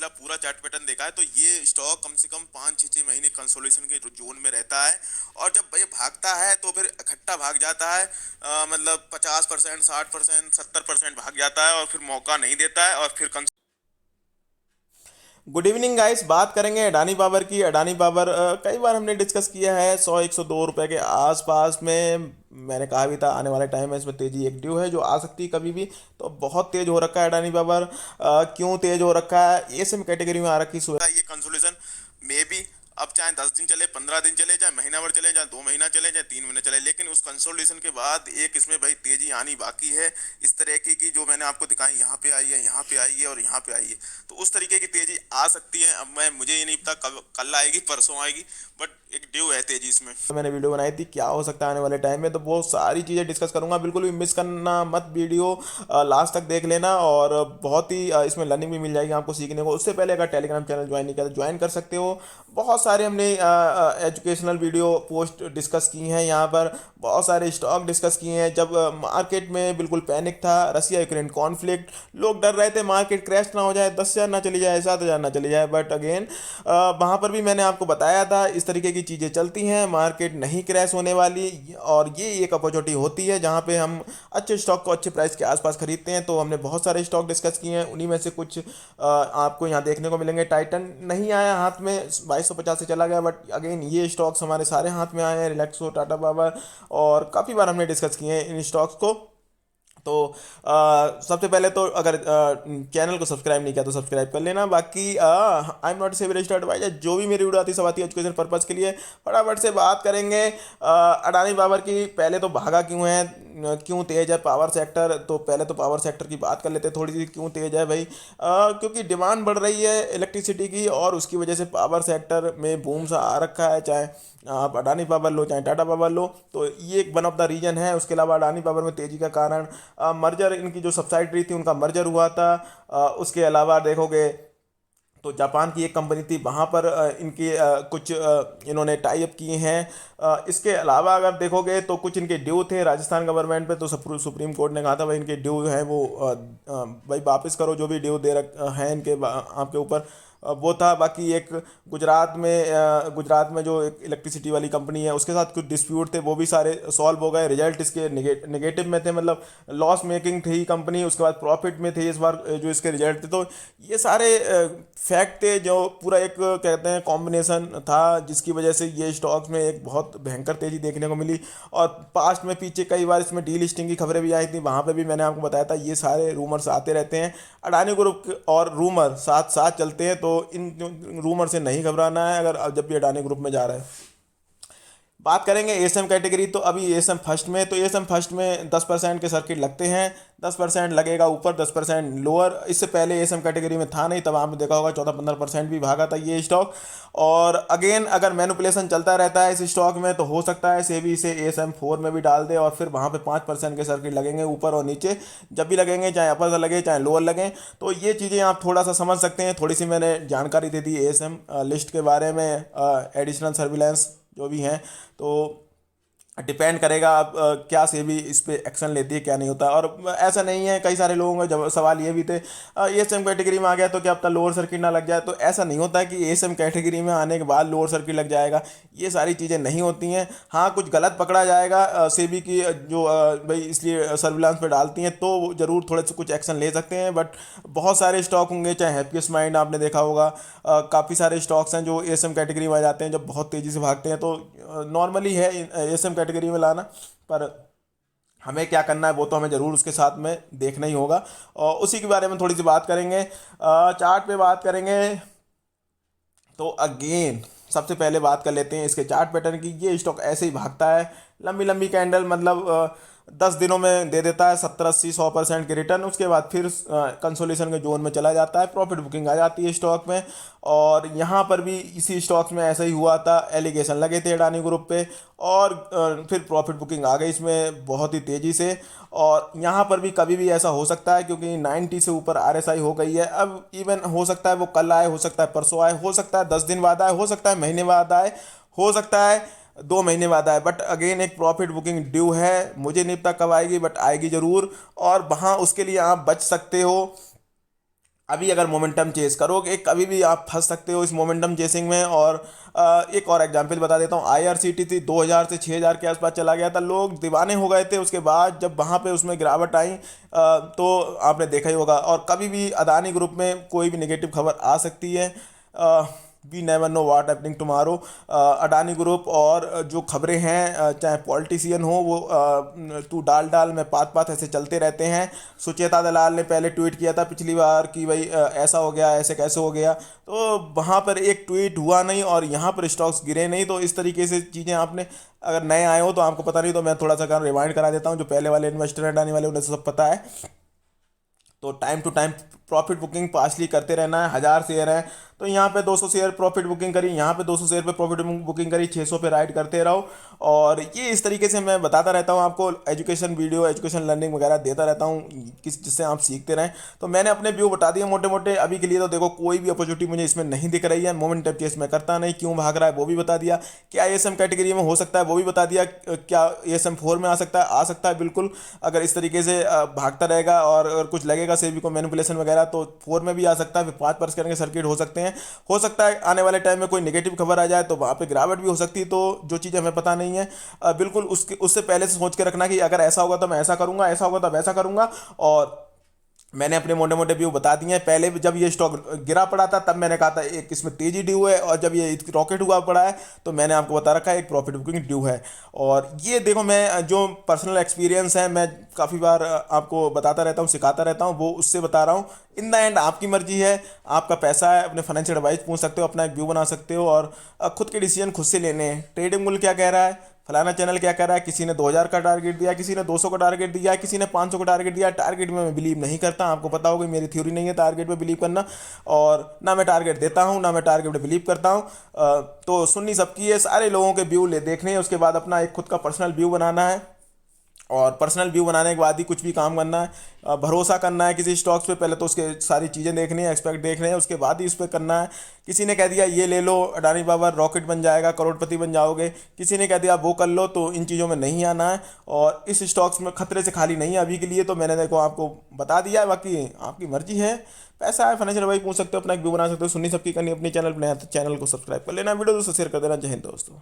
पिछला पूरा chart pattern देखा है तो ये स्टॉक कम से कम 5-6 महीने कंसोलिडेशन के जोन में रहता है। और जब ये भागता है तो फिर इकट्ठा भाग जाता है, मतलब 50%, 60%, 70% भाग जाता है और फिर मौका नहीं देता है और फिर गुड इवनिंग गाइस। बात करेंगे अडानी पावर की। अडानी पावर कई बार हमने डिस्कस किया है 100-102 रुपए के आसपास में। मैंने कहा भी था आने वाले टाइम में इसमें तेजी एक ड्यू है जो आ सकती है कभी भी। तो बहुत तेज हो रखा है अडानी पावर। क्यों तेज हो रखा है? एसएम कैटेगरी में आ रखी ये कंसोलिडेशन में भी अब चाहे 10 दिन चले, 15 दिन चले, चाहे महीना भर चले, चाहे 2 महीना चले, चाहे 3 महीने चले, लेकिन उस कंसोलिडेशन के बाद एक इसमें भाई तेजी आनी बाकी है। इस तरह की जो मैंने आपको दिखाई, यहाँ पे आई है, यहाँ पे आई है और यहाँ पे आई है, तो उस तरीके की तेजी आ सकती है। अब मैं मुझे ये नहीं पता कब, कल आएगी, परसों आएगी, बट एक ड्यू है तेजी इसमें। मैंने वीडियो बनाई थी क्या हो सकता है आने वाले टाइम में, तो वो सारी चीज़ें डिस्कस करूंगा। बिल्कुल भी मिस करना मत वीडियो, लास्ट तक देख लेना। और बहुत ही इसमें लर्निंग भी मिल जाएगी आपको सीखने को। उससे पहले अगर टेलीग्राम चैनल ज्वाइन नहीं किया तो ज्वाइन कर सकते हो। बहुत सारे हमने एजुकेशनल वीडियो पोस्ट डिस्कस की हैं यहाँ पर। बहुत सारे स्टॉक डिस्कस किए हैं। जब मार्केट में बिल्कुल पैनिक था, रसिया यूक्रेन कॉन्फ्लिक्ट, लोग डर रहे थे मार्केट क्रैश ना हो जाए, 10,000 ना चली जाए, 7,000 ना चली जाए, बट अगेन वहाँ पर भी मैंने आपको बताया था इस तरीके की चीज़ें चलती हैं, मार्केट नहीं क्रैश होने वाली। और ये एक अपॉर्चुनिटी होती है जहाँ पे हम अच्छे स्टॉक को अच्छे प्राइस के आसपास खरीदते हैं। तो हमने बहुत सारे स्टॉक डिस्कस किए हैं, उन्हीं में से कुछ आपको यहाँ देखने को मिलेंगे। टाइटन नहीं आया हाथ में, 2250 से चला गया, बट अगेन ये स्टॉक्स हमारे सारे हाथ में आए हैं, रिलैक्सो, टाटा पावर, और काफ़ी बार हमने डिस्कस किए हैं इन स्टॉक्स को। तो सबसे पहले तो अगर चैनल को सब्सक्राइब नहीं किया तो सब्सक्राइब कर लेना। बाकी आई एम नॉट सेवी रजिस्टर्ड एडवाइजर, जो भी मेरी वीडियो आती है सब आती है एजुकेशन पर्पज़ के लिए। फटाफट से बात करेंगे अडानी पावर की। पहले तो भागा क्यों है, क्यों तेज है पावर सेक्टर? तो पहले तो पावर सेक्टर की बात कर लेते हैं थोड़ी सी, क्यों तेज है भाई। क्योंकि डिमांड बढ़ रही है इलेक्ट्रिसिटी की, और उसकी वजह से पावर सेक्टर में बूम सा आ रखा है। चाहे आप अडानी पावर लो चाहे टाटा पावर लो, तो ये एक वन ऑफ द रीजन है। उसके अलावा अडानी पावर में तेजी का कारण मर्जर, इनकी जो सब्सिडरी थी उनका मर्जर हुआ था। उसके अलावा देखोगे तो जापान की एक कंपनी थी, वहाँ पर इनकी कुछ इन्होंने टाई अप किए हैं। इसके अलावा अगर देखोगे तो कुछ इनके ड्यू थे राजस्थान गवर्नमेंट पे, तो सुप्रीम कोर्ट ने कहा था भाई इनके ड्यू हैं वो भाई वापस करो, जो भी ड्यू दे रख हैं इनके आपके ऊपर। वो था। बाकी एक गुजरात में जो एक इलेक्ट्रिसिटी वाली कंपनी है उसके साथ कुछ डिस्प्यूट थे, वो भी सारे सॉल्व हो गए। रिजल्ट इसके नेगेटिव में थे, मतलब लॉस मेकिंग थी कंपनी, उसके बाद प्रॉफिट में थे इस बार जो इसके रिजल्ट थे। तो ये सारे फैक्ट थे जो पूरा एक कहते हैं कॉम्बिनेशन था, जिसकी वजह से ये स्टॉक्स में एक बहुत भयंकर तेज़ी देखने को मिली। और पास्ट में पीछे कई बार इसमें डी लिस्टिंग की खबरें भी आई थी, वहाँ पे भी मैंने आपको बताया था ये सारे रूमर्स आते रहते हैं। अडानी ग्रुप और रूमर साथ साथ चलते हैं, तो इन रूमर से नहीं घबराना है अगर जब भी अडानी ग्रुप में जा रहा है। बात करेंगे एसएम कैटेगरी, तो अभी एसएम फर्स्ट में, तो एसएम फर्स्ट में 10% के सर्किट लगते हैं। 10% लगेगा ऊपर, 10% लोअर। इससे पहले एसएम कैटेगरी में था नहीं, तब आपने देखा होगा 14-15% भी भागा था ये स्टॉक। और अगेन अगर मैनिपुलेशन चलता रहता है इस स्टॉक में तो हो सकता है सेबी इसे एसएम 4 में भी डाल दे, और फिर वहाँ पे 5% के सर्किट लगेंगे ऊपर और नीचे। जब भी लगेंगे, चाहे अपर लगे चाहे लोअर लगे, तो ये चीज़ें आप थोड़ा सा समझ सकते हैं। थोड़ी सी मैंने जानकारी दे दी एसएम लिस्ट के बारे में, एडिशनल सर्विलेंस जो भी हैं। तो डिपेंड करेगा आप क्या से भी इस पे एक्शन लेती है, क्या नहीं होता। और ऐसा नहीं है, कई सारे लोगों का जब सवाल ये भी थे एस एम कैटेगरी में आ गया तो क्या अपना लोअर सर्किट ना लग जाए। तो ऐसा नहीं होता है कि एस एम कैटेगरी में आने के बाद लोअर सर्किट लग जाएगा, ये सारी चीज़ें नहीं होती हैं। हाँ, कुछ गलत पकड़ा जाएगा सेबी की जो भाई इसलिए सर्विलांस पे डालती हैं, तो ज़रूर थोड़े से कुछ एक्शन ले सकते हैं। बट बहुत सारे स्टॉक होंगे, चाहे हैप्पीएस्ट माइंड आपने देखा होगा, काफ़ी सारे स्टॉक्स हैं जो एस एम कैटेगरी में आ जाते हैं जब बहुत तेज़ी से भागते हैं। तो नॉर्मली है एस एम कैटेगरी में लाना, पर हमें क्या करना है वो तो हमें ज़रूर उसके साथ में देखना ही होगा। और उसी के बारे में थोड़ी सी बात करेंगे, चार्ट पे बात करेंगे। तो अगेन सबसे पहले बात कर लेते हैं इसके चार्ट पैटर्न की। ये स्टॉक ऐसे ही भागता है, लंबी लंबी कैंडल, मतलब 10 दिनों में दे देता है 70-80-100% के रिटर्न। उसके बाद फिर कंसोलिडेशन के जोन में चला जाता है, प्रॉफिट बुकिंग आ जाती है स्टॉक में। और यहाँ पर भी इसी स्टॉक्स में ऐसा ही हुआ था, एलिगेशन लगे थे अडानी ग्रुप पे, और फिर प्रॉफिट बुकिंग आ गई इसमें बहुत ही तेज़ी से। और यहाँ पर भी कभी भी ऐसा हो सकता है, क्योंकि 90 से ऊपर आरएसआई हो गई है। अब इवन हो सकता है वो कल आए, हो सकता है परसों आए, हो सकता है 10 दिन बाद आए, हो सकता है महीने बाद आए, हो सकता है 2 महीने बाद आए। बट अगेन एक प्रॉफिट बुकिंग ड्यू है, मुझे नहीं पता कब आएगी, बट आएगी ज़रूर। और वहाँ उसके लिए आप बच सकते हो अभी अगर मोमेंटम चेस करोगे कभी भी आप फंस सकते हो इस मोमेंटम चेसिंग में। और एक और एग्जांपल बता देता हूँ, आईआरसीटीसी 2000 से 6000 के आसपास चला गया था, लोग दीवाने हो गए थे। उसके बाद जब वहाँ पे उसमें गिरावट आई तो आपने देखा ही होगा। और कभी भी अदानी ग्रुप में कोई भी नेगेटिव खबर आ सकती है। We never know what happening tomorrow. Adani group और जो खबरें हैं चाहे पॉलिटिशियन हो वो तू डाल डाल में पात पात ऐसे चलते रहते हैं। सुचेता दलाल ने पहले ट्वीट किया था पिछली बार कि भाई ऐसा हो गया, ऐसे कैसे हो गया, तो वहाँ पर एक ट्वीट हुआ नहीं और यहाँ पर स्टॉक्स गिरे नहीं। तो इस तरीके से चीज़ें आपने, अगर नए आए हो तो आपको पता नहीं, तो मैं थोड़ा सा रिमाइंड करा देता हूँ। जो पहले वाले इन्वेस्टर हैं अडानी वाले, उन्हें तो सब पता है। तो time to time profit booking पासली करते रहना है। 1000 शेयर है तो यहाँ पे 200 शेयर प्रॉफिट बुकिंग करी, यहाँ पे 200 शेयर पे प्रॉफिट बुकिंग करी, 600 पे राइड करते रहो। और ये इस तरीके से मैं बताता रहता हूँ आपको, एजुकेशन वीडियो, एजुकेशन लर्निंग वगैरह देता रहता हूँ किस जिससे आप सीखते रहें। तो मैंने अपने व्यू बता दिए मोटे मोटे अभी के लिए। तो देखो कोई भी अपॉर्चुनिटी मुझे इसमें नहीं दिख रही है। मोमेंट चेस मैं करता नहीं, क्यों भाग रहा है वो भी बता दिया। क्या एएसएम कैटेगरी में हो सकता है वो भी बता दिया। क्या एएसएम 4 में आ सकता है? आ सकता है बिल्कुल। अगर इस तरीके से भागता रहेगा और अगर कुछ लगेगा सेबी को मैनिपुलेशन वगैरह, तो 4 में भी आ सकता है। फिर 5% के सर्किट हो सकते हैं। हो सकता है आने वाले टाइम में कोई नेगेटिव खबर आ जाए तो वहाँ पे गिरावट भी हो सकती है। तो जो चीज़ हमें पता नहीं है बिल्कुल उससे पहले से सोच के रखना कि अगर ऐसा होगा तो मैं ऐसा करूंगा, ऐसा होगा तो वैसा करूंगा। और मैंने अपने मोटे मोटे व्यू बता दिए हैं। पहले भी जब ये स्टॉक गिरा पड़ा था तब मैंने कहा था एक इसमें तेजी ड्यू है, और जब ये रॉकेट हुआ पड़ा है तो मैंने आपको बता रखा है एक प्रॉफिट बुकिंग ड्यू है। और ये देखो मैं जो पर्सनल एक्सपीरियंस है मैं काफ़ी बार आपको बताता रहता हूँ, सिखाता रहता हूँ, वो उससे बता रहा हूँ। इन द एंड आपकी मर्जी है, आपका पैसा है, अपने फाइनेंशियल एडवाइस पूछ सकते हो, अपना एक व्यू बना सकते हो और खुद के डिसीजन खुद से लेने हैं। ट्रेडिंग बुल क्या कह रहा है, फलाना चैनल क्या कह रहा है, किसी ने 2000 का टारगेट दिया, किसी ने 200 का टारगेट दिया, किसी ने 500 का टारगेट दिया। टारगेट में मैं बिलीव नहीं करता, आपको पता होगा मेरी थ्योरी नहीं है टारगेट पे बिलीव करना। और ना मैं टारगेट देता हूँ ना मैं टारगेट पे बिलीव करता हूँ। तो सुननी सबकी है, सारे लोगों के व्यू ले देखने हैं, उसके बाद अपना एक खुद का पर्सनल व्यू बनाना है। और पर्सनल व्यू बनाने के बाद ही कुछ भी काम करना है। भरोसा करना है किसी स्टॉक्स पे, पहले तो उसके सारी चीज़ें देखनी है, एक्सपेक्ट देखने हैं, उसके बाद ही उस पर करना है। किसी ने कह दिया ये ले लो अडानी पावर रॉकेट बन जाएगा, करोड़पति बन जाओगे, किसी ने कह दिया वो कर लो, तो इन चीज़ों में नहीं आना है। और इस स्टॉक्स में खतरे से खाली नहीं है अभी के लिए। तो मैंने देखो आपको बता दिया है, बाकी आपकी मर्जी है। पैसा है, फाइनेंशियल भाई पूछ सकते हो, अपना एक व्यू बना सकते हो। सुननी सबकी करनी, अपनी चैनल बनाया तो चैनल को सब्सक्राइब कर लेना, वीडियो दोस्तों शेयर कर देना। जय हिंद दोस्तों।